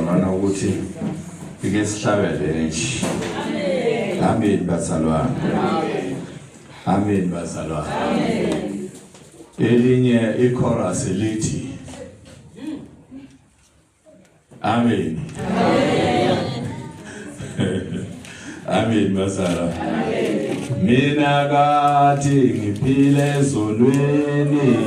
bazalwana ukuthi ike sihlabele nje. Amen bazalwana. Amen bazalwana. Elinye ichorus lithi Amen. Amen bazalwana. Mina kade ngiphile ezonweni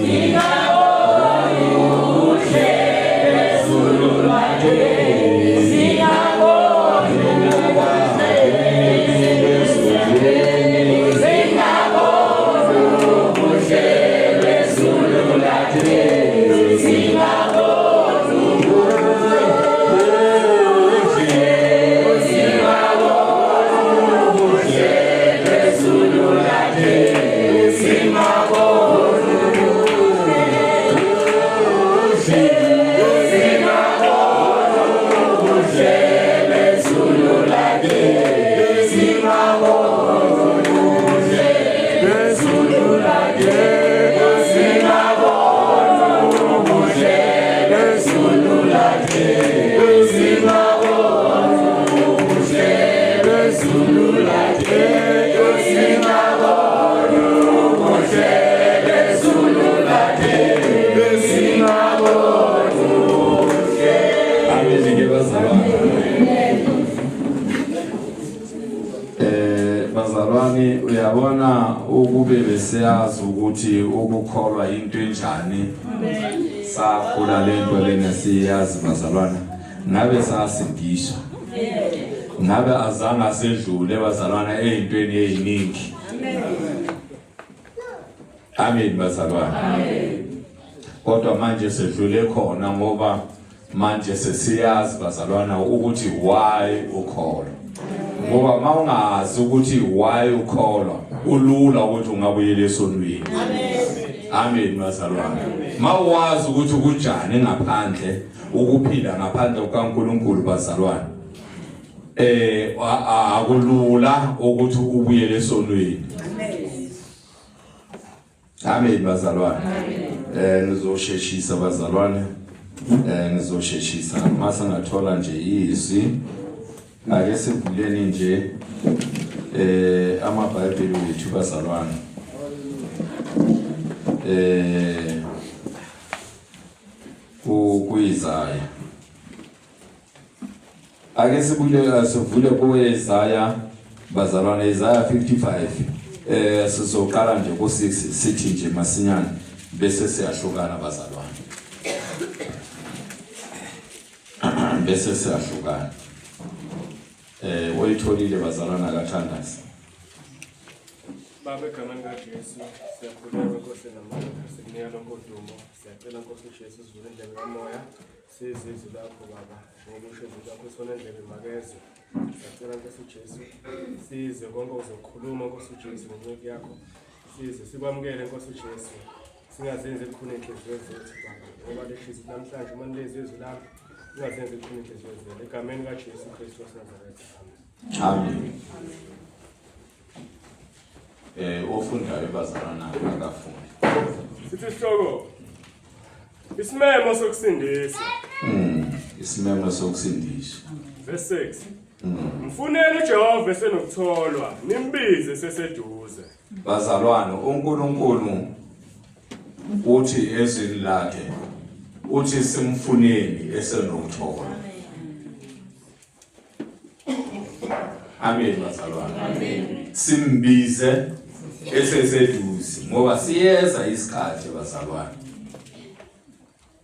uyabona ukube besiyazi ukuthi ukukholwa into enjani sakhula lento lena siyazi bazalwana ngabe sasindiswa ngabe azange asedlule bazalwana ezintweni eziningi. Amen bazalwana. Kodwa manje sedlule khona ngoba manje sesiyazi bazalwana ukuthi why ukholwa. Ngoba mawungazi ukuthi why ukholwa ulula ukuthi ungabuyela esonweni. Amen bazalwane. Mawazi ukuthi kunjani ngaphandle ukuphila ngaphandle kukaNkulunkulu bazalwane. Akulula ukuthi ubuyele esonweni. Amen bazalwane. Ngizosheshisa bazalwane. Ngizosheshisa mase ngathola nje izwi. Ake sivuleni nje amaBhayibheli wethu bazalwane. Ku-Isaya. Ake sivule ku-Isaya bazalwane, Isaiah 55. Sizoqala nje ku-6 sithi nje masinyane bese siyahlukana bazalwane. Bese siyahlukana. Oyitholile bazalwana kathandazi. Baba egameni likaJesu siyakhuleka Nkosi namandla sikunika lonke udumo siyacela Nkosi uJesu sivule indlebe kamoya sizwe izwi lakho Baba ngoba usho izwi lakho sona indlebe makeze siyacela Nkosi uJesu sizwe konke uzokhuluma Nkosi uJesu ngencwadi yakho sizwe sikwamukele Nkosi uJesu singazenze kukhona inhliziyo zethu Baba ngoba leshizwe namhlanje uma nilezi izwi lakho singazenze kukhona inhliziyo zethu egameni likaJesu Kristu waseNazaretha. Amen. Ofundayo bazalwana akafundi. Sithi sihloko isimemo sokusindisa. Isimemo sokusindisa. Verse 6. Mfuneni uJehova esenokutholwa, nimbize seseduze. Bazalwana uNkulunkulu uthi ezini lakhe uthi simfuneni esenokutholwa. Amen bazalwana. Amen. Simbize eseseduze ngoba siyeza isikhathi bazalwana.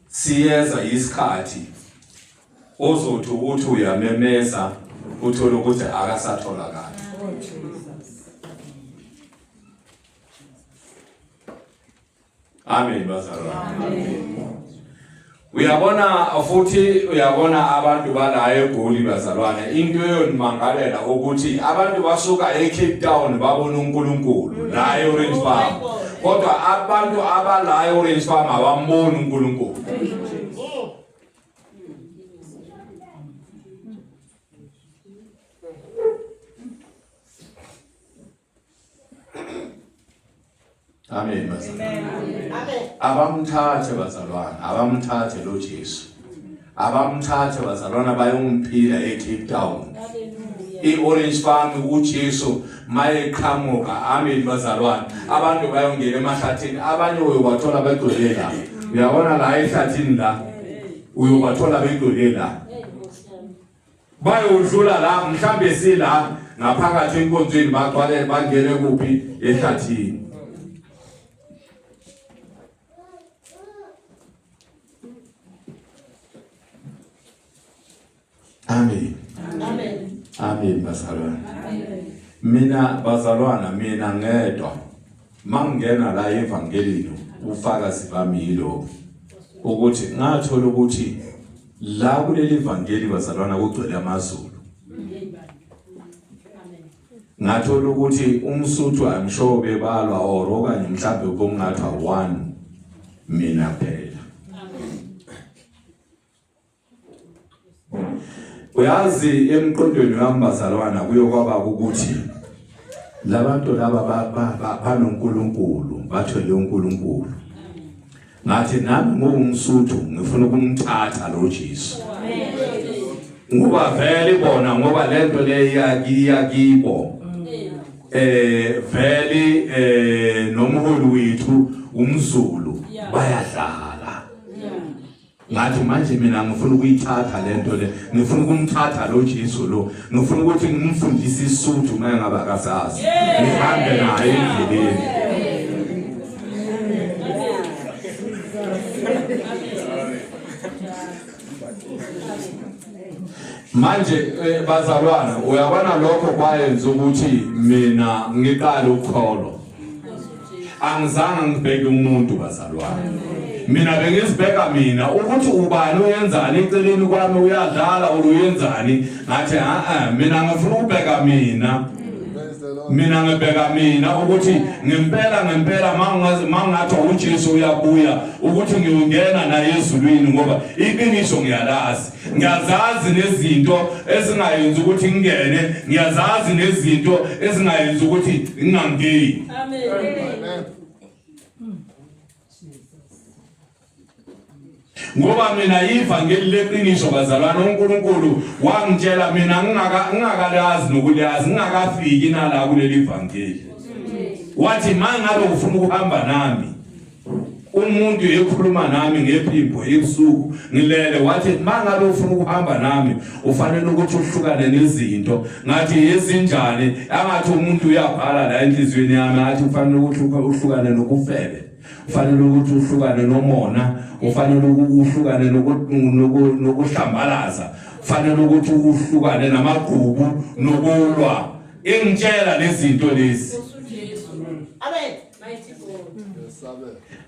Siyeza isikhathi ozothi uthi uyamemeza uthola ukuthi akasatholakala. Amen bazalwana. Amen. Uyabona abantu bala eGoli bazalwana into eyonimangalela ukuthi abantu basuka eCape Town babona uNkulunkulu la eOrange Farm kodwa abantu abala eOrange Farm abamboni uNkulunkulu. Amen bazalwane. Abamthathe bazalwane, abamthathe lo Jesu. abamthatha bazalwana bayomphila eCape Town. I-Orange Farm uJesu mayeqhamuka amen bazalwana abantu bayongena emahlathini abanye uyobathola begcwele la uyabona la ehlathini la uyobathola begcwele la bayodlula la mhlambe sila ngaphakathi enkonzweni bagcwale bangene kuphi ehlathini. Amen. Amen. Amen bazalwana. Mina bazalwana mina ngedwa mangena la evangelini ufakazi bami yilo ukuthi ngathola ukuthi la kuleli evangeli bazalwana kugcwele amaZulu. Ngathola ukuthi umSuthu amsho bebalwa or okanye mhlambe ubongathi a1 mina phela. Uyazi emqondweni wami bazalwana kuyokwaba ukuthi labantu laba banoNkulunkulu bathwele uNkulunkulu. Ngathi nami ngumSuthu ngifuna ukumthatha lo Jesu. Ngoba vele bona ngoba lento le yakibo vele nomholi wethu umZulu bayadlala. Ngathi manje mina ngifuna ukuyithatha lento le ngifuna ukumthatha lo Jesu lo ngifuna ukuthi ngimfundise iSuthu maye ngaba kasazi ngihambe naye endleleni. Manje bazalwana uyabona lokho kwayenza ukuthi mina ngiqale ukukholwa. Angizange ngibheke umuntu bazalwana. Mina bengizibheka mina ukuthi ubani uyenzani eceleni kwami uyadlala uyenzani ngathi mina ngifuna ukubheka mina ngibheka mina ukuthi ngempela mangathi uJesu uyabuya ukuthi ngiyongena naye ezulwini ngoba iqiniso ngiyalazi ngiyazazi nezinto ezingayenza ukuthi ngingene ngiyazazi nezinto ezingayenza ukuthi ngingangeni. Amen. Ngoba mina ivangeli leqiniso bazalwana uNkulunkulu wangitshela mina ngingakalazi nokuliyazi ngingakafiki nala kuleli ivangeli. Wathi mangabe ufuna ukuhamba nami umuntu ekhuluma nami ngephimbo ebusuku ngilele wathi mangabe ufuna ukuhamba nami ufanele ukuthi uhlukane nezinto ngathi ezinjani angathi umuntu uyabhala la enhlizweni yami athi ufanele ukuthi uhlukane nokufebe. Ufanele ukuthi uhlukane nomona, ufanele uhlukane nokuhlambalaza, ufanele ukuthi uhlukane namagqubu nokulwa. Engitshela lezinto lezi. Amen. Mighty God.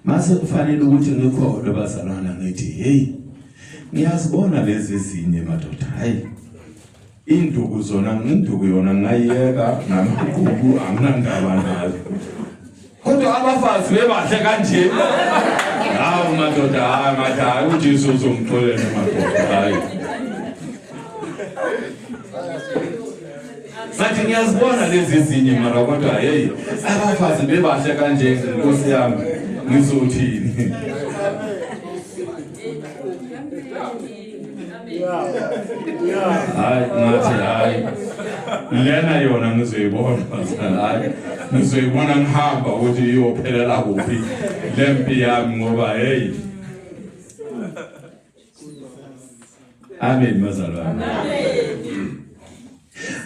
Mase kufanele ukuthi ngikholwe bazalwana ngithi hey ngiyazibona lezi ezinye madoda hayi induku zona nginduku yona ngayiyeka namagqubu anginandaba nayo. Kodwa abafazi bebahle kanje. Hawu madoda hayi uJesu uzomxolela madoda hayi. Sathi ngiyazibona lezi ezinye mara kodwa hey abafazi bebahle kanje Nkosi yami ngizothini. Hayi ngathi hayi lena yona ngizoyibona hayi ngizoyibona ngihamba ukuthi iyophelela kuphi lempi yami ngoba hey. Amen bazalwana.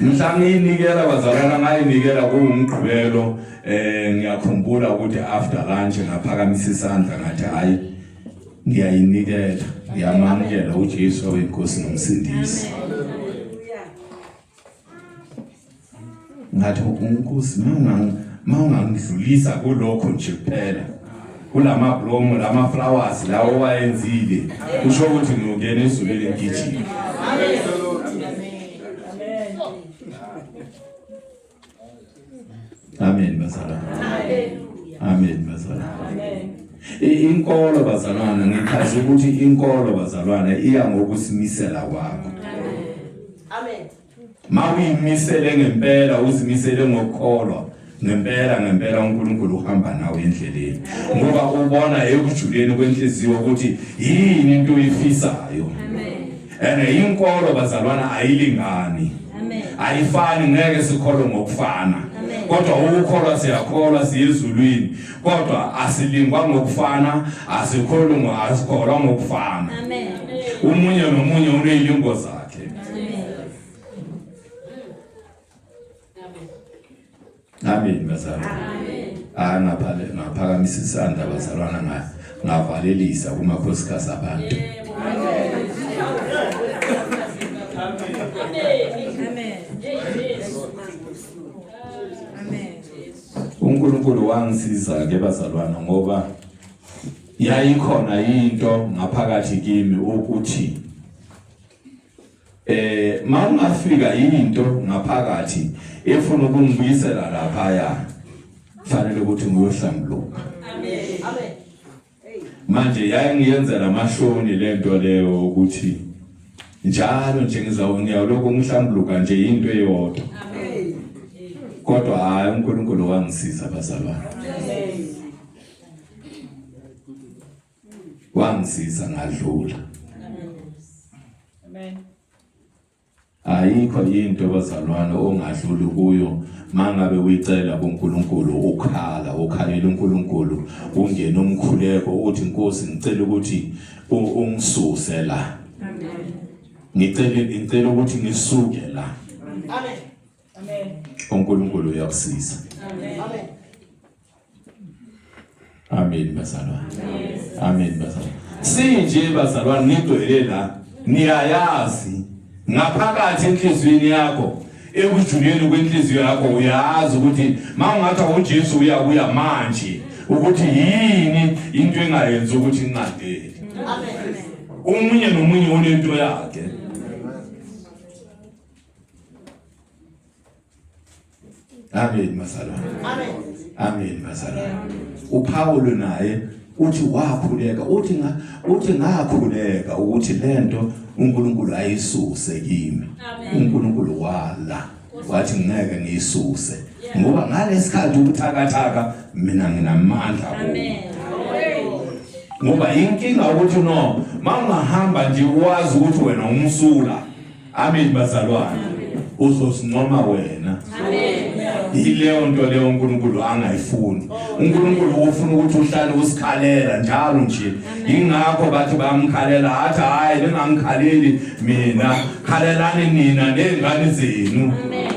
Mhla ngiyinikela bazalwana ngayinikela kuumgqibelo ngiyakhumbula ukuthi after lunch ngaphakamisa isandla ngathi hayi ngiyayinikela ngiyamamukela uJesu oyiNkosi nomsindisi. Ngathi uNkosi mawungangidlulisa kulokho nje kuphela kulama blomo lama flowers lawo wayenzile kusho ukuthi ngiyongena ezulwini ngijima. Amen. Amen bazalwana. Amen bazalwana. Inkolo bazalwana ngichaza ukuthi inkolo bazalwana iya ngokusimisela kwakho. Amen. Mawuyimisele ngempela uzimisele ngokukholwa ngempela uNkulunkulu uhamba nawe endleleni ngoba ubona ekujuleni kwenhliziyo ukuthi yini into oyifisayo. Amen. ene inkolo bazalwana ayilingani ayifani ngeke sikholwe ngokufana kodwa ukukholwa siyakholwa siyezulwini kodwa asilingwa ngokufana asikholwa ngokufana umunye nomunye unezilingo zakhe amen bazalwana ngaphakamisa isandla bazalwana ngavalelisa kumakhosikazi abantu uNkulunkulu wangisiza ke bazalwana ngoba yayikhona into ngaphakathi kimi ukuthi mangafika into ngaphakathi efuna ukungibuyisela lapha ya fanele ukuthi ngiyohlambuluka manje yayingiyenzela amashoni lento leyo ukuthi njalo nje ngizawunya lokho ngihlambuluka nje into eyodwa kodwa hayi uNkulunkulu wangisiza bazalwane wangisiza ngadlula amen ayikho into bazalwane ongadluli kuyo mangabe uyicela kuNkulunkulu ukhalela uNkulunkulu ungena umkhuleko uthi Nkosi ngicela ukuthi ungisuse la ngicela ukuthi ngisuke la amen amen uNkulunkulu uyakusiza amen amen bazalwane amen bazalwane sinje bazalwane nigcwele la niyayazi ngaphakathi enhliziyweni yakho ekujuleni kwenhliziyo yakho uyazi ukuthi mawungathi uJesu uyabuya manje ukuthi yini into engayenza ukuthi ngingadeli amen umunye nomunye unento yakhe amen bazalwane amen amen bazalwane uPaulo naye uthi wakhuleka uthi ngakhuleka ukuthi lento uNkulunkulu ayisuse kimi uNkulunkulu wala wathi ngeke ngiyisuse ngoba ngalesikhathi ukuthakathaka mina nginamandla amen ngoba inkinga ukuthi no mangahamba nje wazi ukuthi wena umsula amen bazalwane uzosinoma wena amen ileyo nto leyo uNkulunkulu angayifuni uNkulunkulu ufuna ukuthi uhlale usikhalela njalo nje ingakho bathi bayamkhalela athi hayi lengangikhaleli mina khalelani nina nengane zenu amen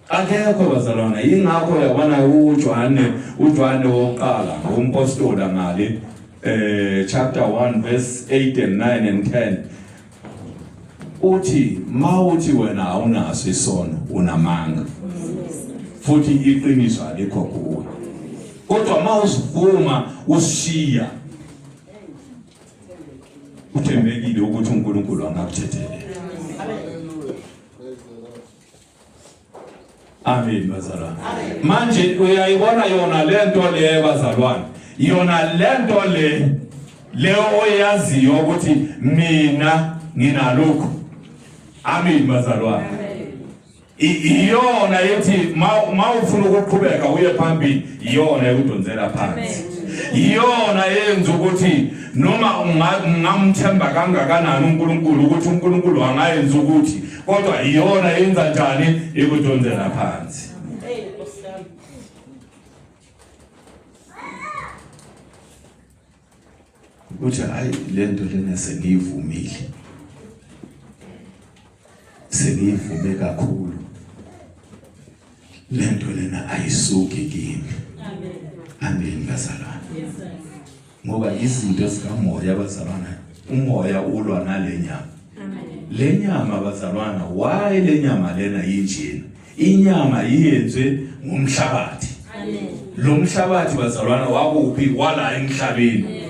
akekho bazalwana ingakho yabona uJohane wokuqala ngompostola ngale chapter 1 verse 8 and 9 and 10 uthi mawuthi wena awunaso isono unamanga futhi iqiniso alikho kuwe kodwa mawusivuma usishiya uthembekile ukuthi uNkulunkulu angakuthethelela amen bazalwane manje uyayibona yona lento le bazalwane yona lento le oyaziyo ukuthi mina nginalokho amen bazalwane iyona yethi mawufuna ukuqhubeka uye phambili iyona ekudonsela phansi iyona yenza ukuthi noma ungamthemba kangakanani uNkulunkulu ukuthi uNkulunkulu angayenza ukuthi kodwa iyona yenza njani ekudonsela phansi uthi hayi lento lena sengiyivumile sengivume kakhulu lento lena ayisuki kimi amen bazalwane ngoba izinto zikamoya bazalwana umoya ulwa nalenyama lenyama bazalwana why lenyama lena injini inyama iyenzwe ngumhlabathi lo mhlabathi bazalwana wakuphi wala emhlabeni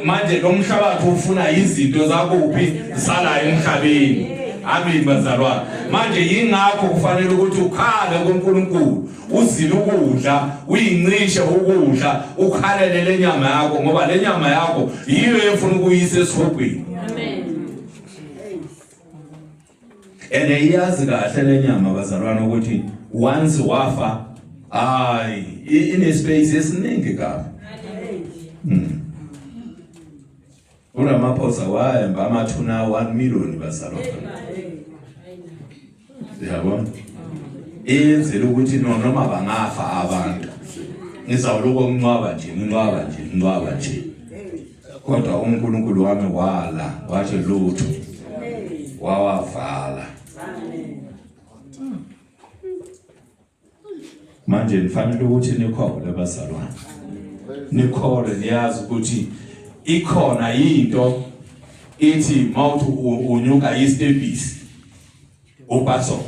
manje lo mhlabathi ufuna izinto zakuphi sala emhlabeni amen bazalwane manje yingakho kufanele ukuthi ukhale kuNkulunkulu uzile ukudla uyincishe ukudla ukhalele lenyama yakho ngoba lenyama yakho yiyo efuna ukuyisa esihogweni amen iyazi kahle lenyama bazalwane ukuthi once wafa ine space esiningi kabi uRamaphosa wahamba amathuna 1 million bazalwane. Yabona? Iyenzela ukuthi noma bangafa abantu. Ngizawuloko nqwaba nje. Kodwa uNkulunkulu wami wala, wathi lutho. Wawavala. Manje nifanele ukuthi nikhole bazalwane. Nikhole niyazi ukuthi ikhona into ithi mawuthi unyuka istepisi upaso.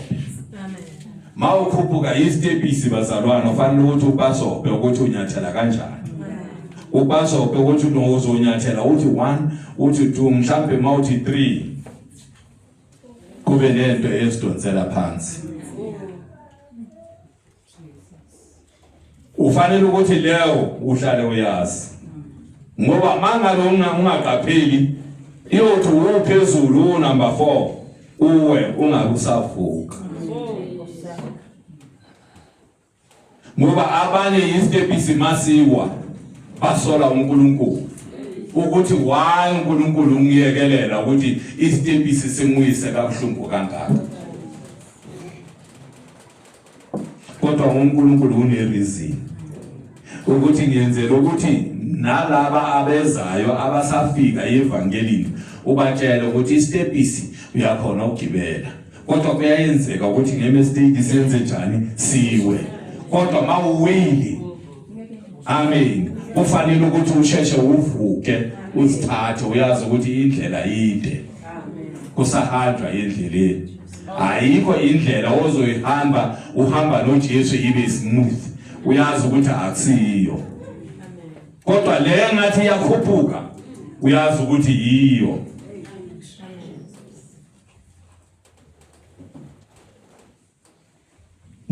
Mawukhuphuka istepisi bazalwane ufanele ukuthi upaso ukuthi unyathela kanjani. Upaso ukuthi uzonyathela uthi 1 uthi 2 mhlambe mawuthi 3 kube nento esidonsela phansi. Ufanele ukuthi leyo uhlale uyazi. Ngoba mangalo ungaqapheli iyothi uphezulu number 4 uwe ungabusavuka. Ngoba abanye istepisi masiwa basola uNkulunkulu ukuthi why uNkulunkulu ungiyekelela ukuthi istepisi simuyise kabuhlungu kangaka. Kodwa uNkulunkulu une-reason ukuthi ngiyenzela ukuthi nalaba abezayo abasafika evangelini ubatshela ukuthi istepisi uyakhona ukugibela. Kodwa kuyayenzeka ukuthi ngemistake senze njani siwe. Kodwa mawuwile, amen, kufanele ukuthi usheshe uvuke uzithathe uyazi ukuthi indlela ide. Kusahanjwa endleleni. Ayikho indlela ozoyihamba uhamba noJesu ibe smooth. Uyazi ukuthi akusiyo. Kodwa le ngathi iyakhuphuka uyazi ukuthi yiyo.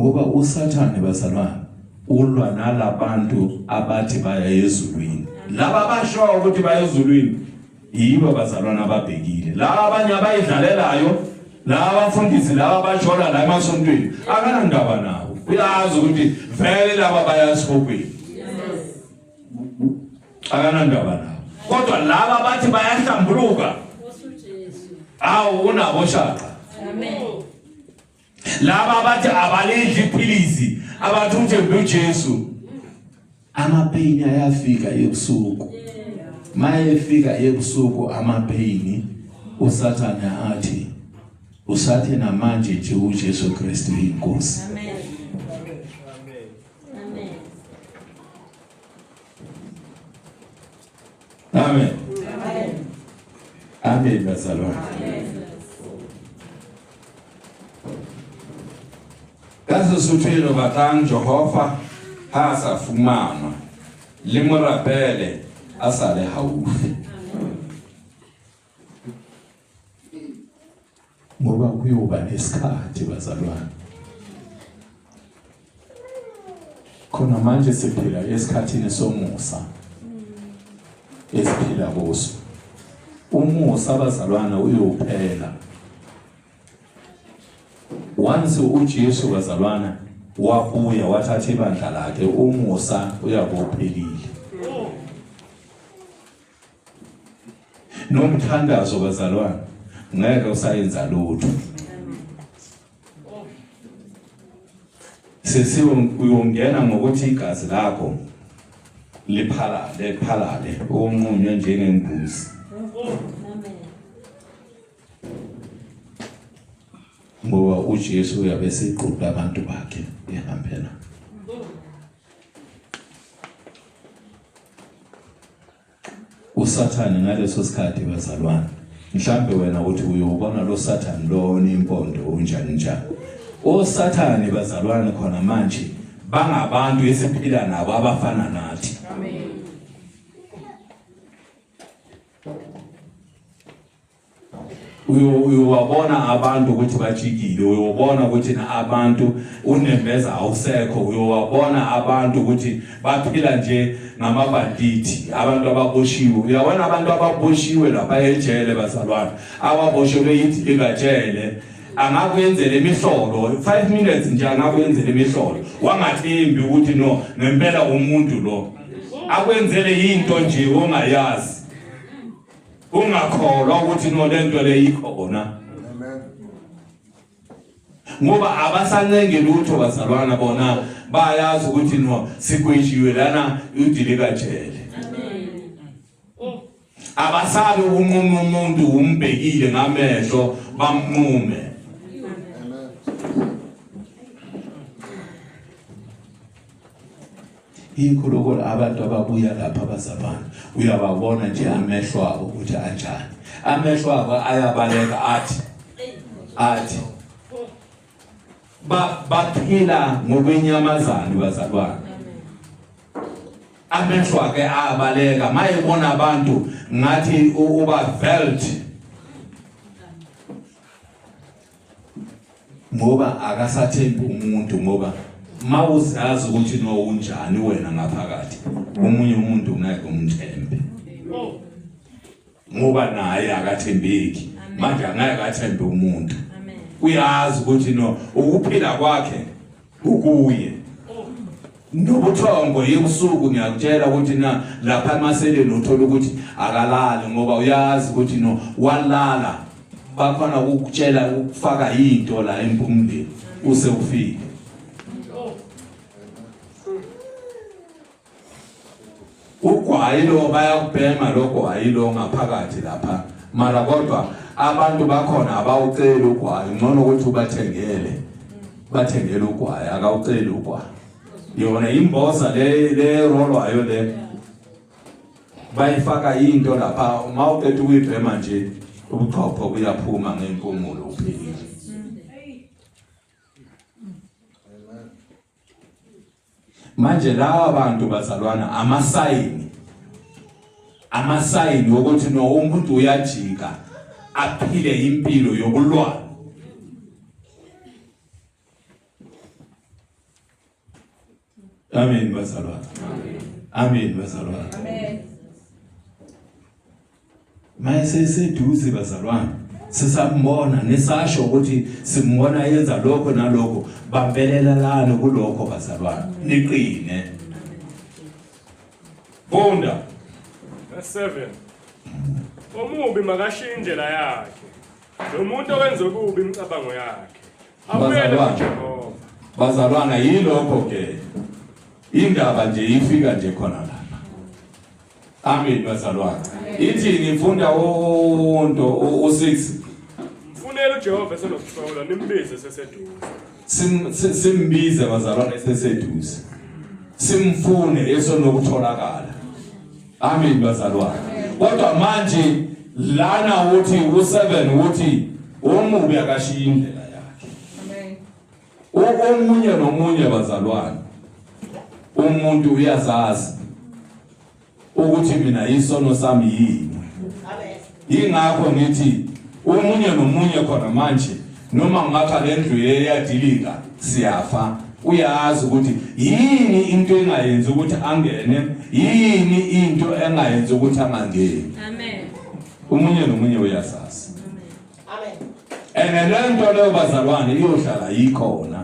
Ngoba uSathane bazalwane ulwa nalabantu abathi baya ezulwini. Laba basho ukuthi baya ezulwini yibo bazalwane ababhekile. Laba abanye abayidlalelayo, laba abafundisi laba bashola la emasontweni akana ndaba nabo. Uyazi ukuthi vele laba bayasihopeni. Akana ndaba nabo. Kodwa laba bathi bayahlambuluka. Awu unabo shaka. Amen. Laba bathi abalidli iphilisi abathi uthembe uJesu. Amapain ayafika ebusuku. Mayefika ebusuku amapain uSathane athi usathe namanje nje uJesu Kristu inkosi. Amen. Amen. Amen. Amen bazalwane. Kaso suthelo batang Jehova ha sa fumana le morapele a sa le haufi. Ngoba kuyoba nesikhathi bazalwane. Khona manje siphila esikhathini somusa. Esiphila kuso. Umusa bazalwane uyophela. Once uJesu bazalwana wabuya wathatha ibandla lakhe umusa uyabophelile. Nomthandazo bazalwana ngeke usayenza lutho. Sesiwe uyongena ngokuthi igazi lakho liphalale unqunywe njengembuzi. Ngoba uJesu uyabe seqhuba abantu bakhe ehambela. uSathane ngaleso sikhathi bazalwane mhlambe wena uthi uyobona lo Sathane lo onempondo unjani. OSathane bazalwane khona manje bangabantu esiphila nabo abafana nathi. Amen. Uyobona abantu ukuthi bajikile, uyobona ukuthi abantu unembeza awusekho, uyobona abantu ukuthi baphila nje ngamabanditi, abantu ababoshiwe. Uyabona abantu ababoshiwe lapha ejele bazalwane, ababoshelwe yithi ingajele angakwenzela imihlolo 5 minutes nje angakwenzela imihlolo wangathembi ukuthi no ngempela umuntu lo akwenzele into nje ongayazi ungakholwa ukuthi no lento le ikhona. Amen. Ngoba abasancenge lutho bazalwana bona bayazi ukuthi no sigwetshiwe lana udileka jele. Abasabe ukunquma umuntu umbhekile ngamehlo bamnqume. Ikhulukhulu abantu ababuya lapha bazalwane uyababona nje amehlo abo ukuthi anjani. Amehlo abo ayabaleka athi baphila ngokwenyamazana bazalwane. Amehlo ake ayabaleka mayebona abantu ngathi uba veld ngoba akasathembi umuntu ngoba mawuzazi ukuthi no unjani wena ngaphakathi omunye umuntu ngeke umthembe ngoba naye akathembeki manje angeke athembe umuntu uyazi ukuthi no ukuphila kwakhe ukuye nobuthongo yebusuku ngiyakutshela ukuthi na lapha emaseleni uthola ukuthi akalali ngoba uyazi ukuthi no walala bakhona ukutshela ukufaka into la empumlweni use ufike. Ugwayi lo bayakubhema lokho ayilo ngaphakathi lapha mara kodwa abantu bakhona abawucela ugwayi ngcono ukuthi bathengele ugwayi akawuceli ugwayi yona imboza le rolwayo le bayifaka into lapha mawuqeda ukuyibhema nje ubuchopho buyaphuma ngempumulo uphelile. Manje laba abantu bazalwana amasayini ukuthi no umuntu uyajika aphile impilo yokulwa. Amen bazalwana. Amen bazalwana. Amen. Mayeseduze bazalwana sisambona nesasho ukuthi simbona yenza lokho nalokho bambelela lana kulokho bazalwana niqine. Bonda 7 Omubi makashiye indlela yakhe nomuntu owenza okubi imicabango yakhe abuyele kuJehova. Bazalwana yilokho ke indaba nje ifika nje khona lapha. Amen bazalwana. Ithi ngifunda onto u6 mfunela uJehova esenokuhlola nimbize seseduze. Simbize bazalwana seseduze. Simfune esonokutholakala. Amen bazalwana. Kodwa manje lana uthi u7 uthi omubi akashiya indlela yakhe. Amen. Omunye nomunye bazalwana umuntu uyazazi ukuthi mina isono sami yini. Amen. Ingakho ngithi omunye nomunye khona manje noma ngakha lendlu eyadilika siyafa uyazi ukuthi yini into engayenza ukuthi angene yini into engayenza ukuthi angangeni. Amen. Umunye nomunye uyazazi. Amen. Lento leyo bazalwane iyohlala yikhona.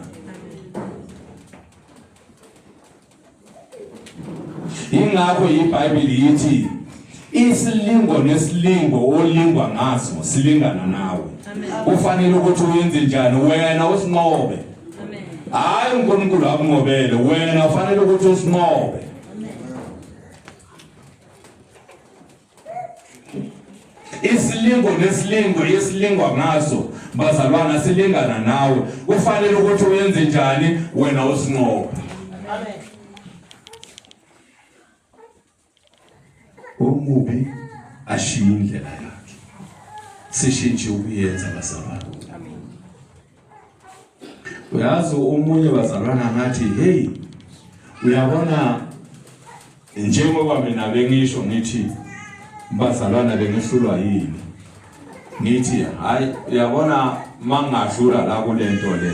Ingakho iBhayibheli lithi isilingo nesilingo olingwa ngaso silingana nawe. Ufanele ukuthi uyenze njani wena usinqobe. Amen. Hayi uNkulunkulu akunqobele wena ufanele ukuthi usinqobe. Isilingo nesilingo esilingwa ngaso bazalwana silingana nawe ufanele ukuthi uyenze njani wena usinqobe. Amen. Omubi ashiye indlela yakhe sishintshe ukuyenza bazalwana. Amen. Uyazi omunye bazalwana ngathi hey uyabona njengoba mina bengisho ngithi bazalwana bengihlulwa yini ngithi hayi uyabona mangahlula la kulento le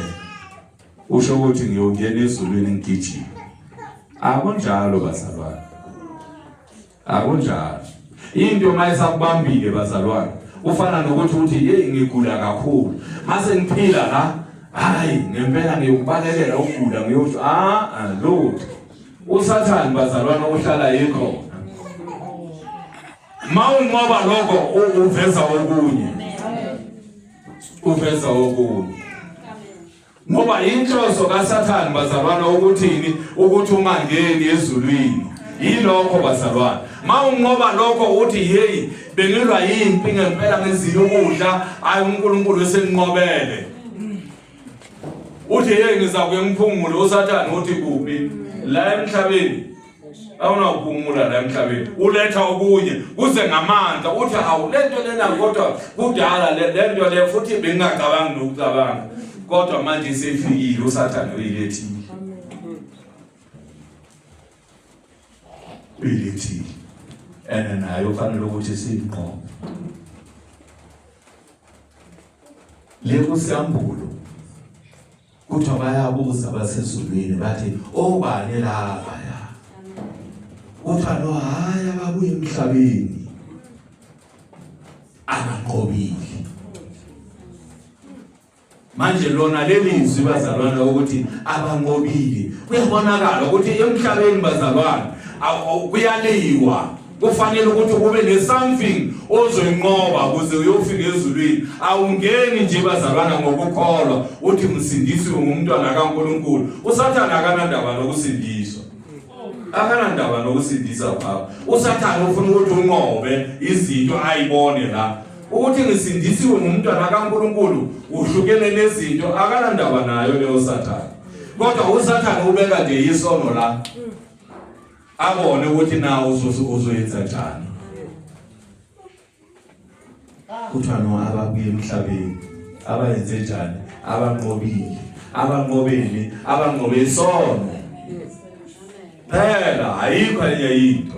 usho ukuthi ngiyongena ezulwini ngigijima. Akunjalo bazalwana. Akunjalo. Into mayisakubambile bazalwane ufana nokuthi uthi hey ngigula kakhulu mase ngiphila la hayi ngempela ngiyokubalelela ukugula ngiyothi Lord usathane bazalwana uhlala yikho mawunqoba lokho uveza okunye ngoba inhloso kaSathane bazalwana ukuthini ukuthi ungangeni ezulwini yilokho bazalwana mawunqoba lokho uthi hey bengilwa yimpi ngempela ngezinye ukudla ayi uNkulunkulu esenqobele uthi hey ngizakuye ngiphumule uSathane uthi kuphi la emhlabeni awunakuphumula la emhlabeni uletha okunye kuze ngamandla uthi awu lento lena kodwa kudala lento le futhi bengingacabangi nokucabanga kodwa manje sefikile uSathane uyilethile nayo fanele ukuthi sinqobe lekusiyambulo kuthiwa bayabuza basezulwini bathi obani lapha ya kuthiwa no hayi ababuye emhlabeni abanqobile manje lona lelizwi bazalwana ukuthi abanqobile kuyabonakala ukuthi emhlabeni bazalwana kuyaliwa kufanele ukuthi kube ne something ozoyinqoba ukuze uyofika ezulwini awungeni nje bazalwana ngokukholwa uthi msindisiwe ngumntwana kaNkulunkulu uSathane akanandaba nokusindiswa akanandaba nokusindisa kwakho uSathane ufuna ukuthi unqobe izinto ayibone la ukuthi ngisindisiwe ngumntwana kaNkulunkulu uhlukene nezinto akanandaba nayo leyo Sathane kodwa uSathane ubeka nje isono la abone ukuthi nawo uzoyenza njani kuthiwa no ababuye emhlabeni abayenze njani abanqobe isono phela ayikho enye into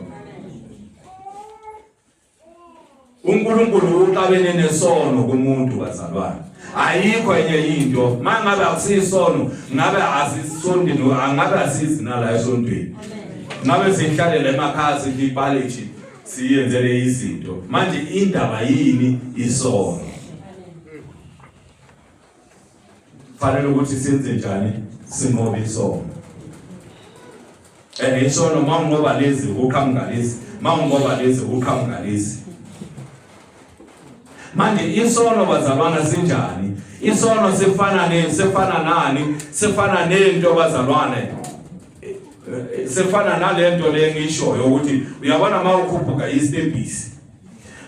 uNkulunkulu uqabene nesono kumuntu bazalwana ayikho enye into mangabe akusisono ngabe asisondini angabe asizina la esontweni ngabe sihlalele emakhaya sibhalethi siyenzele izinto manje indaba yini isono fanele ukuthi senze njani sinqobe isono isono mangoba lezi ukhamngalisi mangoba lezi ukhamngalisi manje isono bazalwana sinjani isono sifana nento bazalwana sefana nalento lengishoyo ukuthi uyabona mawukhuphuka istepisi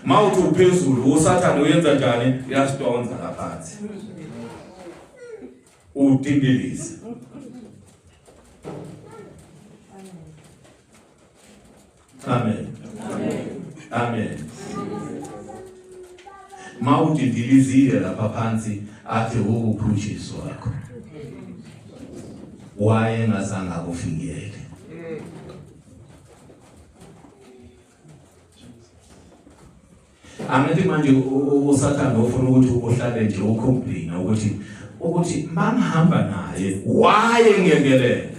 mawuthi uphezulu uSathane uyenza njani uyastonza laphansi udindilisa amen mawudindilizile lapha phansi athi ukuphutshiso wakho waye ngazange akufikele angithi manje uSathane ufuna ukuthi uhlale nje ucomplain ukuthi mangihamba naye waye ngiyekelela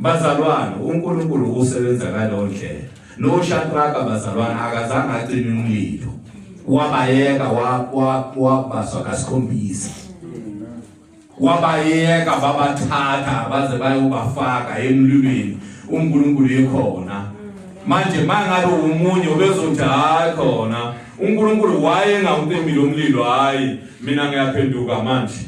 bazalwana uNkulunkulu usebenza ngaleyo ndlela noShadraka bazalwana akazange acime umlilo wabayeka wabaswa kasikhombisa wabayeka babathatha baze bayobafaka emlilweni uNkulunkulu ekhona manje mangabe umunye ubezothi hayi khona uNkulunkulu waye ngawucimile umlilo hayi mina ngiyaphenduka manje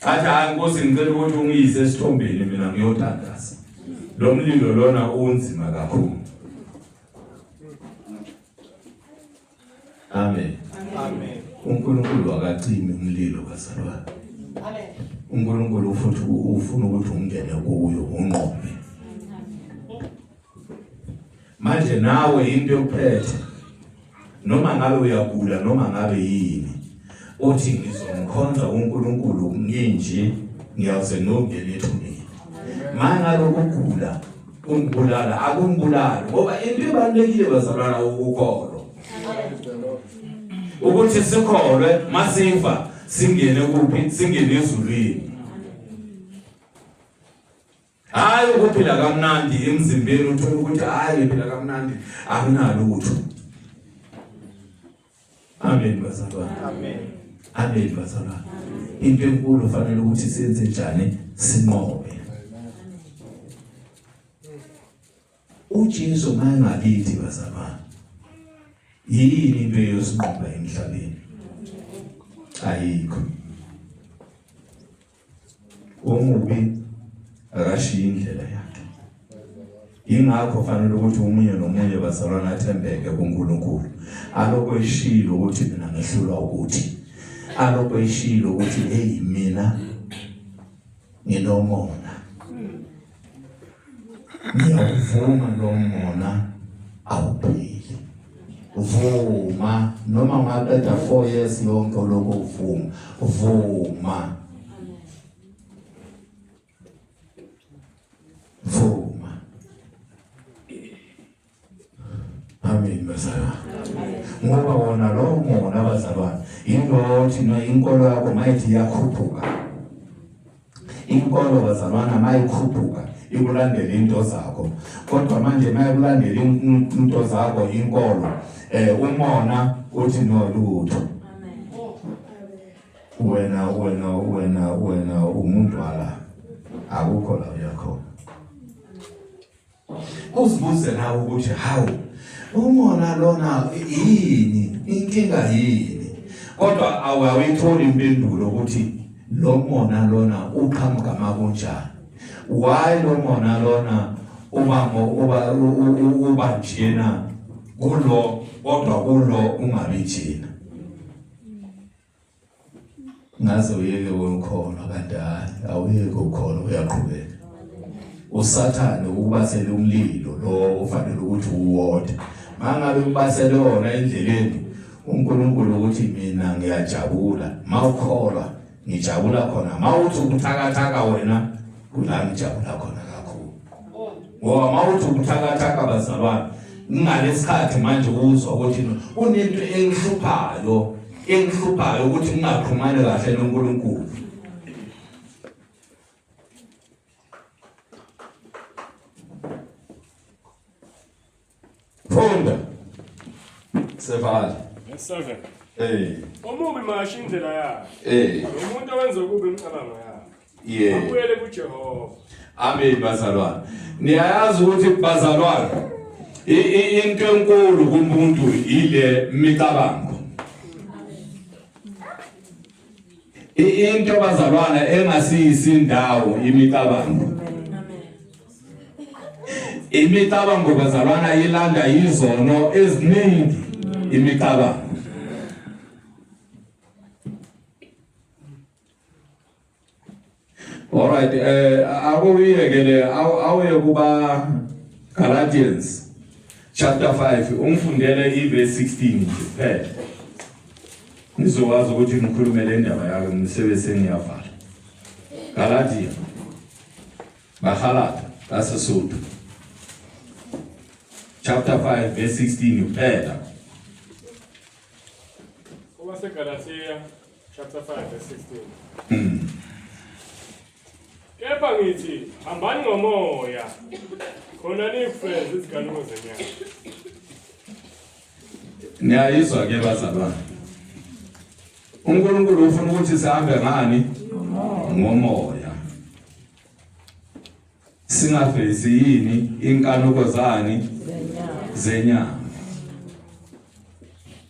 athi Nkosi ngicela ukuthi ungiyise esithombeni mina ngiyothandaza lo mlilo lona unzima kakhulu amen uNkulunkulu akacimi umlilo bazalwana uNkulunkulu ufuna ukuthi ungene kuyo unqobe manje nawe into yokuphethe noma ngabe uyagula noma ngabe yini uthi ngizomkhonza uNkulunkulu nginje ngiyaze nongene ethuneni mangabe ukugula ungibulala akungibulali ngoba into ebalekile bazalwana ukukholwa ukuthi sikholwe masifa singene kuphi singene ezulwini hayi ukuphila kamnandi emzimbeni uthola ukuthi hayi phila kamnandi akunalutho amen bazalwana amen bazalwana into enkulu fanele ukuthi senze njani sinqobe uJesu mangabithi bazalwane. Yini into yosinqoba emhlabeni? Ayikho. Umubi akashiya indlela yakhe. Ingakho fanele ukuthi umunye nomunye bazalwane athembeke kuNkulunkulu. Alokho eshilo ukuthi mina ngehlulwa ukuthi. Alokho eshilo ukuthi hey mina nginomona. Ngiyavuma lo mona awupheli. Vuma noma ngaqeda 4 years yonke lokho uvuma. Vuma. Vuma. Amen bazalwane. Ngoba wona lo mona bazalwane into thina inkolo yakho mayithi yakhuphuka. Inkolo bazalwana mayikhuphuka ikulandela into zakho. Kodwa manje mayikulandela into zakho inkolo umona uthi nolutho. Wena umuntu ala akukho la uyakhona. Uzibuze nawe ukuthi hawu umona lona yini inkinga yini? Kodwa awuyitholi impendulo ukuthi lo mona lona uqhamuka makunjani. Why lo mona lona uba njena kulo kodwa kulo ungabi njena? Ngaze uyeke ukukholwa kanti awuyeke ukukholwa uyaqhubeka. Usathane ukubasela umlilo lo ufanele ukuthi uwode. Mangabe ubasele wona endleleni uNkulunkulu ukuthi mina ngiyajabula. Mawukholwa ngijabula khona. Mawuthi ukuthakathaka wena kula ngijabula khona kakhulu. Ngoba mawuthi ukuthakathaka bazalwane ngalesikhathi manje uzwa ukuthi unento engihluphayo ukuthi ngingaqhumane kahle noNkulunkulu. Funda Sevala. Yes 7. Umubi masha indlela yakhe. Umuntu owenza kubi imicabango yakhe. Akuyele kuJehova. Amen bazalwane. Niyayazi ukuthi bazalwane into enkulu kumuntu ile imicabango. Into bazalwana engasiyisindawo imicabango. Imicabango bazalwana ilanda izono eziningi imicabango. Alright, akuyekele awuye kuba Galatians chapter 5 ungifundele iverse 16 kuphela. Nizokwazi ukuthi ngikhulume le ndaba yake ngisebese ngiyavala. Galatia Bahalata kaSesotho chapter 5 verse 16 kuphela. Kuba seGalatia chapter 5 verse 16. Kepha ngithi hambani ngomoya khona nifeze izigaluko zenyama. Niyayizwa ke bazalwane. uNkulunkulu ufuna ukuthi sihambe ngani? Ngomoya. Singafezi yini inkanuko zani zenyama.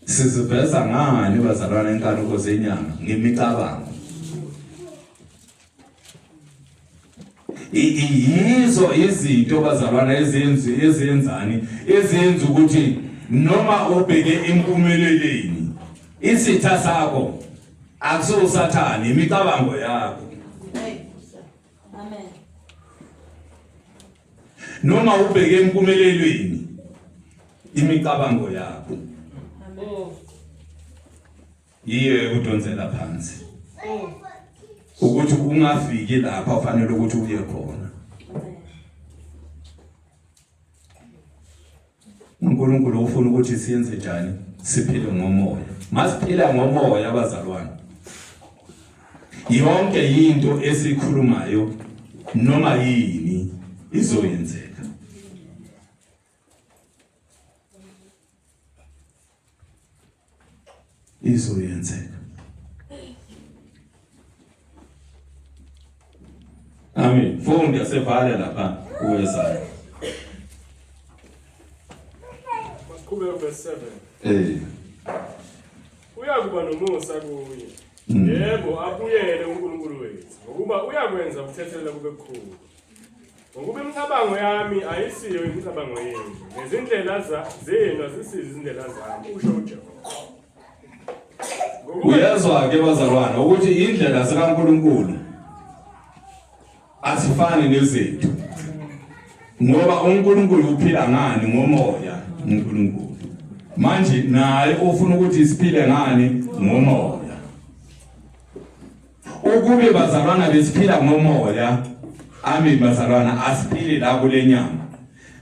Siziveza ngani bazalwane inkanuko zenyama? Ngemicabango. Yizo izinto bazalwana ezenzani ezenza ukuthi noma ubheke impumeleleni isitha sakho akuso usathane imicabango yakho. Amen. Noma ubheke impumelelweni imicabango yakho. Amen. Yiyo ekudonsela phansi. Ukuthi ungafiki lapha ufanele ukuthi uye khona. uNkulunkulu ufuna ukuthi siyenze njani? Siphile ngomoya. Masiphila ngomoya abazalwane. Yonke into esikhulumayo noma yini izoyenzeka. Izoyenzeka. Amen. Funda sevala lapha uwezayo. Siqhubeke verse 7. Uyakuba nomusa kuye. Yebo abuyele uNkulunkulu wethu. Ngokuba uyakwenza ukuthethelela kube kukhulu. Ngokuba imicabango yami ayisiyo imicabango yenu. Nezindlela zenu azisizo izindlela zami. Usho uJehova. Uyezwa ke bazalwane ukuthi indlela zikaNkulunkulu asifani nezethu. Ngoba uNkulunkulu uphila ngani ngomoya uNkulunkulu. Manje naye ufuna ukuthi siphile ngani ngomoya. Ukube bazalwana besiphila ngomoya, ami bazalwana asiphile la kule nyama.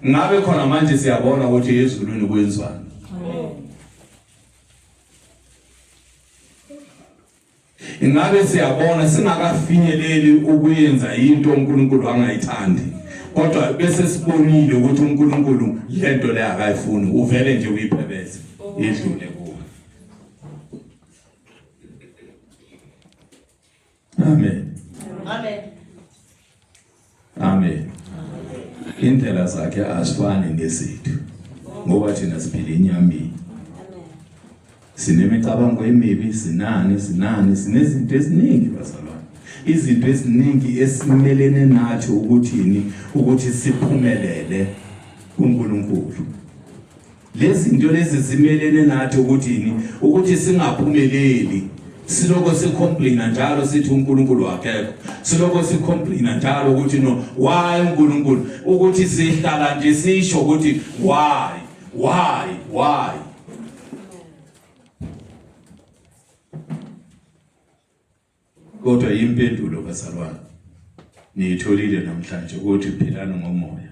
Ngabe khona manje siyabona ukuthi ezulwini kwenziwani. Ingabe siyabona singakafinyeleli ukuyenza into uNkulunkulu angayithandi. Kodwa bese sibonile ukuthi uNkulunkulu lento le akayifuni, uvele nje uyiphebeze idlule kuwe. Amen. Amen. Amen. Indlela zakhe asifani nezethu. Ngoba thina siphila enyameni. Sinemicabango emibi, sinezinto eziningi bazalwane. Izinto eziningi esimelene nathi ukuthi siphumelele kuNkulunkulu. Lezi zinto lezi zimelene nathi ukuthi singaphumeleli. Siloko sicomplaina njalo sithi uNkulunkulu akekho. Siloko sicomplaina njalo ukuthi no why uNkulunkulu, ukuthi sihlala nje sisho ukuthi why. Kodwa impendulo bazalwane niyitholile namhlanje ukuthi philana ngomoya.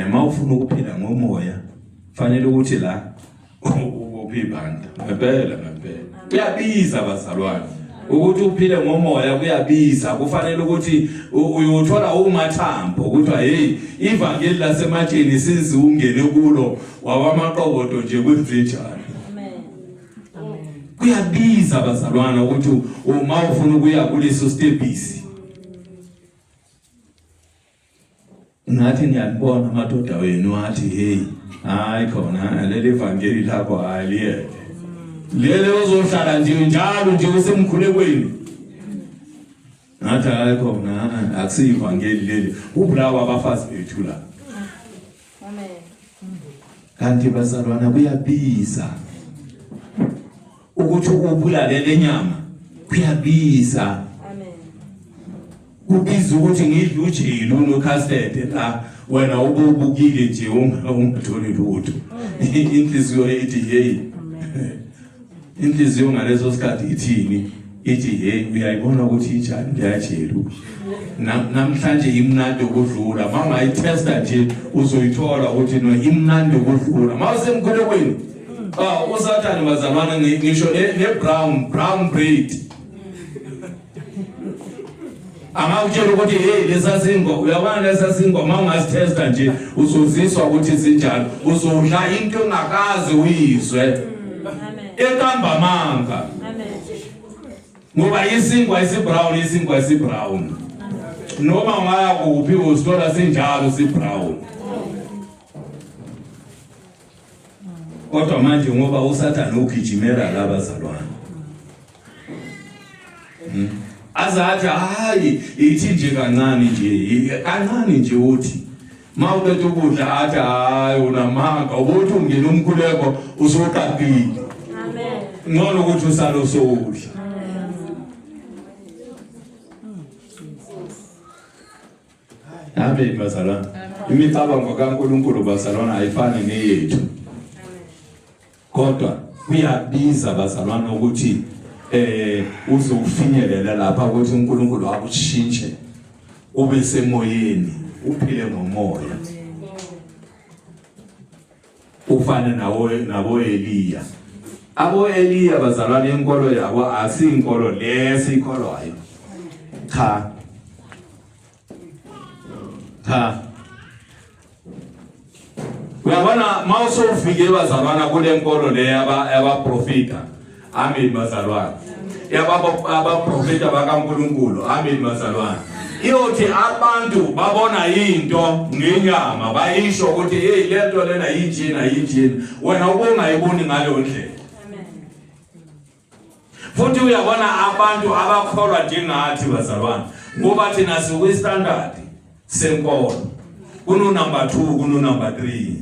Uma ufuna ukuphila ngomoya fanele ukuthi la uphibanda ngempela. Kuyabiza bazalwane ukuthi uphile ngomoya, kuyabiza. Kufanele ukuthi uyothola umathambo ukuthi ivangeli lasematsheni sizi ungene kulo wabamaqobodo nje kwenzenjani. Kuyabiza bazalwana ukuthi uma ufuna ukuya kuleso stepisi. Ngathi niyabona amadoda wenu athi hayi khona leli evangeli lakho aliyele. Lele uzohlala njalo nje usemkhulekweni. Ngathi hayi khona akusiyo ivangeli leli. Ubulawa abafazi bethu la. Amen. Kanti bazalwana kuyabiza. Ukuthi ukubulala lenyama kuyabiza. Amen. Kubiza ukuthi ngidle ujelo nokhastete la wena ubukile nje ungatholi lutho. Inhliziyo ethi inhliziyo ngaleso sikhathi ithini? Ithi uyayibona ukuthi injani leyajelo. Namhlanje imnandi ukudlula. Mama ayitesta nje uzoyithola ukuthi no imnandi ukudlula. Mawusemkhulekweni usathane bazalwana ngisho brown bread. Angakutshela ukuthi lesasingo uyabona lesasingo mawungasitesta nje uzoziswa ukuthi sinjani. Uzodla into ongakazi uyizwe. Amen. Ekamba manga. Amen. Ngoba isingwa isibrown. Noma ungaya kuphi uzithola sinjalo sibrown. Kodwa manje ngoba usathane ugijimela la bazalwane. Azathi ithi nje kancane nje uthi mawulethe ukudla athi unamanga ubothi ungena umkhuleko usoqaqile. Amen. Ngcono ukuthi usalo usokudla. Amen bazalwane. Imicabango kaNkulunkulu bazalwane ayifani neyethu. Kodwa kuyabiza bazalwane ukuthi uzofinyelela lapha ukuthi uNkulunkulu akushintshe ube semoyeni, uphile ngomoya. Ufane nabo Eliya. Abo Eliya bazalwane inkolo yabo asiyinkolo lesikholayo. Cha. Uyabona mawusofike bazalwana kule nkolo le yabaprofita. Amen bazalwana. Yabaprofita bakaNkulunkulu. Amen bazalwana. iyothi abantu babona into ngenyama bayisho ukuthi hey lento lena yinjini wena ubungayiboni ngaleyo ndlela. Futhi uyabona abantu abakholwa njengathi bazalwane ngoba thina sikwi standard senkolo kuno number 2 kuno number 3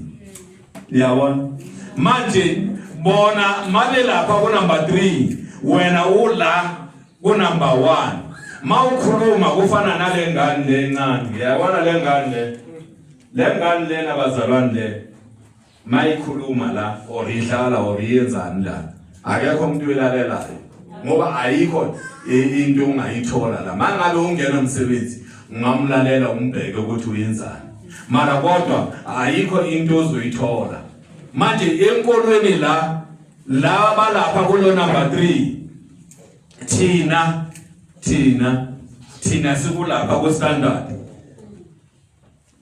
yabona manje bona manje lapha ku number 3 wena ula ku number 1 mawukhuluma kufana nalengane lencane yabona lengane lena bazalwane le mayikhuluma la or ihlala or yenzani la akekho umuntu uyilalelayo ngoba ayikho into ungayithola la mangabe ungena umsebenzi ungamlalela umbheke ukuthi uyenzani mara kodwa ayikho into ozoyithola manje enkolweni la balapha kulo number 3 thina sikulapha ku standard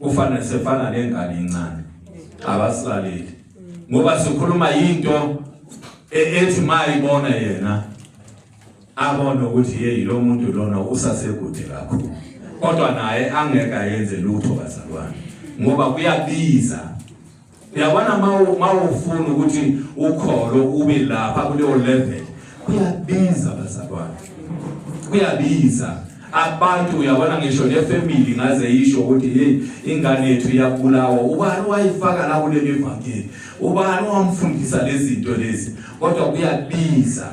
ufana sefana lengane encane abasilaleli ngoba sikhuluma into ethi mayibona yena abona ukuthi hey lo muntu lona usasekude kakhulu kodwa naye angeke ayenze lutho bazalwane ngoba kuyabiza. Uyabona mawufuna ukuthi ukholo ube lapha kuleyo level kuyabiza bazalwane kuyabiza abantu. Uyabona ngisho le family ngaze yisho ukuthi hey ingane yethu iyabulawa ubani wayifaka la kuleli evangeli ubani wamfundisa lezi zinto lezi kodwa kuyabiza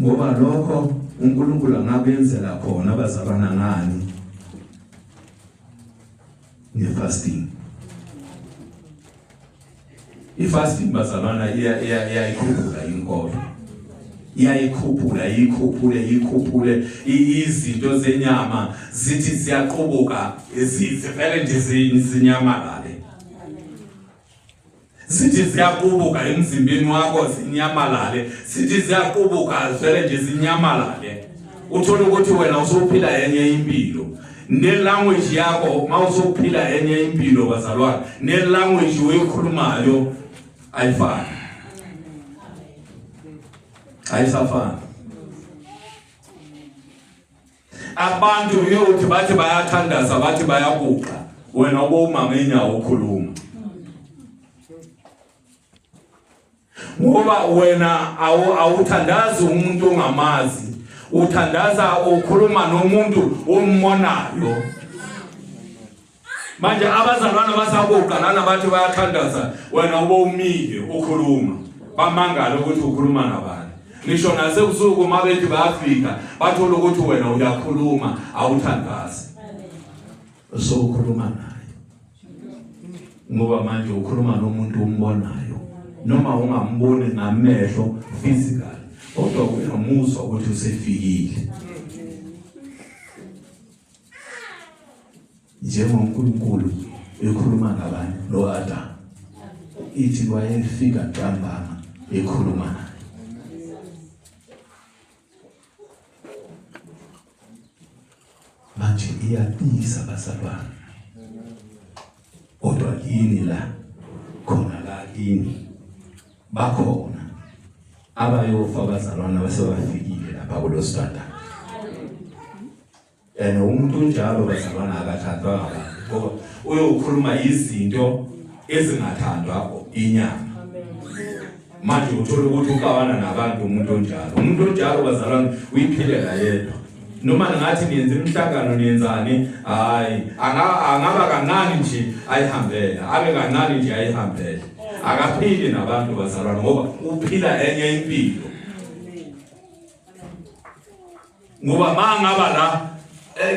ngoba lokho uNkulunkulu angabenzela khona bazalwana ngani nge-fasting. I-fasting bazalwana iyayikhuphula inkolo iyikhuphule izinto zenyama zithi ziyaqobuka zivele nje zinyamalale sithi ziyaqubuka emzimbeni wakho zinyamalale sithi ziyaqubuka zvele nje zinyamalale uthola ukuthi wena usophila enye impilo ne-language yakho mawusophila enye impilo bazalwane ne-language oyikhulumayo ayifani ayisafani. Abantu uyothi bathi bayathandaza bathi bayabuqa wena uboma ngenyawo ukhuluma ngoba wena awuthandazi umuntu ongamazi uthandaza ukhuluma nomuntu ommonayo. Manje abazalwana basabuqa nana bathi bayathandaza wena ubomile ukhuluma bamangala ukuthi ukhuluma nabani. Ngisho nasebusuku mabethi bayafika bathola ukuthi wena uyakhuluma awuthandazi so ukhuluma naye ngoba manje ukhuluma nomuntu ombonayo noma ungamboni ngamehlo physical kodwa uyamuzwa ukuthi usefikile njengoNkulunkulu ekhuluma nabantu lo Adam ithi wayefika ntambama ekhuluma naye. Manje iyabisa bazalwane kodwa kini la khona la kini bakhona abayofa bazalwane basebafikile lapha kulo standard umuntu njalo bazalwane akathandwa ngabantu ngoba uyokhuluma izinto ezingathandwa inyama. Manje uthola ukuthi ukawana nabantu umuntu onjalo bazalwane uyiphilela yedwa noma ngathi niyenze imhlangano niyenzani hayi angaba kancane nje ayihambela abe kancane nje ayihambela akaphili nabantu bazalwane ngoba uphila enye impilo ngoba mangaba la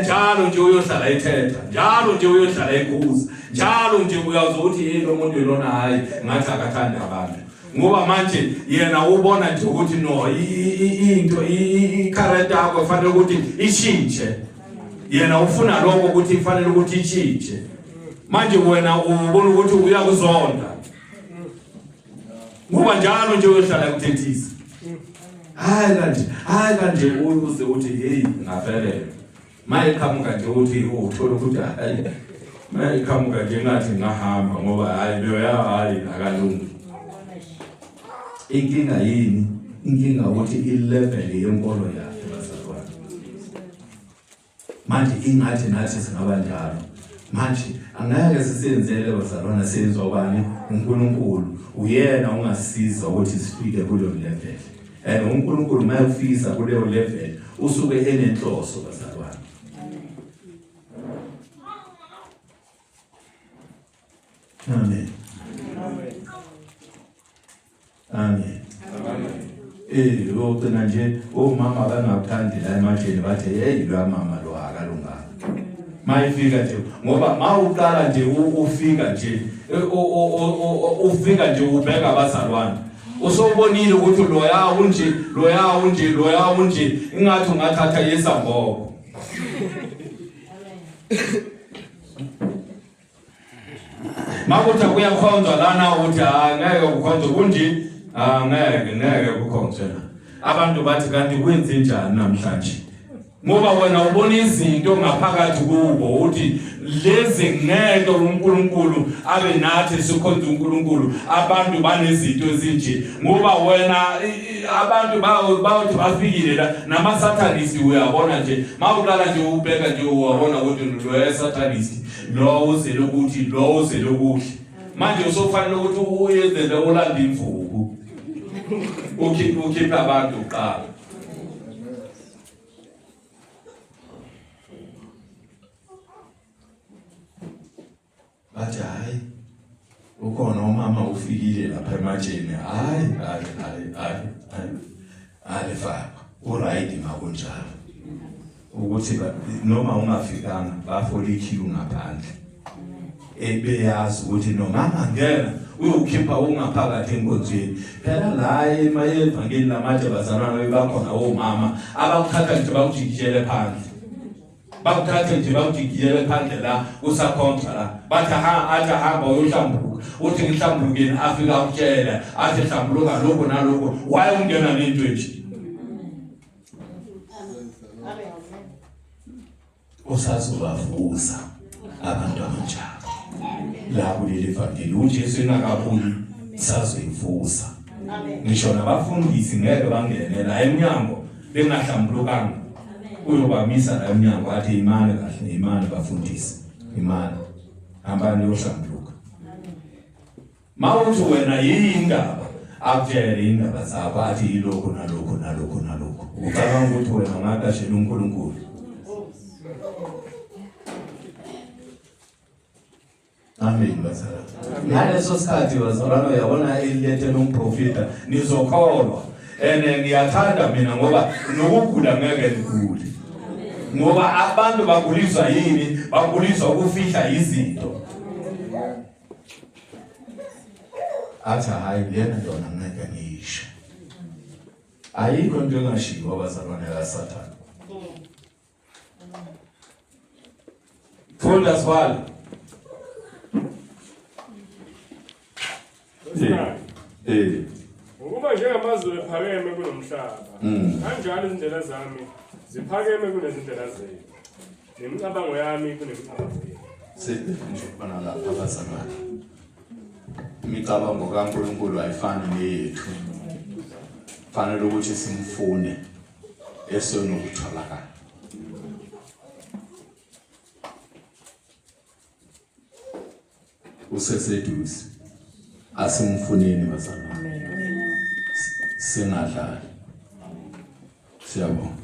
njalo nje uyohlala ethetha njalo nje uyohlala ekhuza njalo nje uyazi ukuthi yini lo muntu lona hayi ngathi akathanda abantu ngoba manje yena ubona nje ukuthi no into i-character yakho kufanele ukuthi ishintshe yena ufuna lokho ukuthi kufanele ukuthi ishintshe manje wena ubona ukuthi uyakuzonda ngoba njalo nje uyohlala ukuthethisa hayi kanje uze uthi hey ngafelele mayiqhamuka nje uthi uthola ukuthi hayi mayiqhamuka nje ngathi ngahamba ngoba hayi leyo hayi akalungi. Inkinga yini inkinga ukuthi i-level yenkolo yakhe bazalwane. Manje ingathi nathi singaba njalo. Manje angeke sisenzele bazalwane senzwa bani uNkulunkulu uyena ungasiza ukuthi sifike kuleyo level. uNkulunkulu mayefisa kuleyo level usuke enenhloso bazalwane. Amen. Amen. Lokugcina nje omama bangakuthandi la emajeni bathi hey lo mama lo akalunganga. Mayifika nje ngoba mawuqala nje ufika nje ufika nje ubheka abazalwane. Usobonile ukuthi loya unje ingathi ungathatha yesambobo. Makuthi kuyakhonzwa lana uthi ngeke kukhonzwe kunje ngeke kukhonzwe. Abantu bathi kanti kwenze njani namhlanje? Ngoba wena ubona izinto ngaphakathi kubo uthi lezi ngeke uNkulunkulu abe nathi sikhonza uNkulunkulu. Abantu banezinto ezinje ngoba wena abantu bawuthi bafikile la namasathanisi uyabona nje mawuqala nje ubheka nje uwabona ukuthi lo esathanisi lo uzele ukuthi lo uzele ukuthi manje usofanele ukuthi uyenzele olanda imvuku ukhipha abantu uqala. Bathi hayi ukhona umama ufikile lapha emajeni hayi alifaka uright makunjalo ukuthi noma ungafikanga bafola ikhilu ngaphandle ebeyazi ukuthi noma angena uyokhipha ungaphakathi enkonzweni. Phela la emayevangeli lamanje bazalwana bakhona omama abakuthatha nje bakujikijele phandle. Bakuthatha nje bakujikijele phandle la usakhontra la bathi athi hamba uyohlambuluka uthi ngihlambulukeni afika akutshela athi hlambuluka lokho nalokho waye ungena nento nje. Usazobavuza abantu abanjalo la kuleli vangeli uJesu engakabuyi sazoyivuza. Ngisho nabafundisi ngeke bangene la eminyango bengahlambulukanga uyobamisa la eminyango athi imani kahle imani bafundisi imani hambani yohlambuluka. Mawuthi wena yindaba akutshele indaba zakho athi ilokho nalokho ucabanga ukuthi wena ungaqashela uNkulunkulu. Amen bazalwane. Ngaleso sikhathi bazalwane uyabona ilethe lomprofita nizokholwa. Ngiyathanda mina ngoba nokugula ngeke ngigule. Ngoba abantu baguliswa yini? Baguliswa ukufihla izinto. Athi hayi lena yona ngeke ngisho. Ayikho into engashiwo bazalwane kaSathane. Full as well. Ukuba njengamazwe ephakeme kunomhlaba kanjalo izindlela zami ziphakeme kunezindlela zenu nemicabango yami kunemicabango yenu. Nje bana lapha bazalwane. Imicabango kaNkulunkulu ayifani neyethu. Fanele ukuthi simfune esonokutholakala. Useseduze asimfuneni bazalwane. Singadlali. Siyabonga.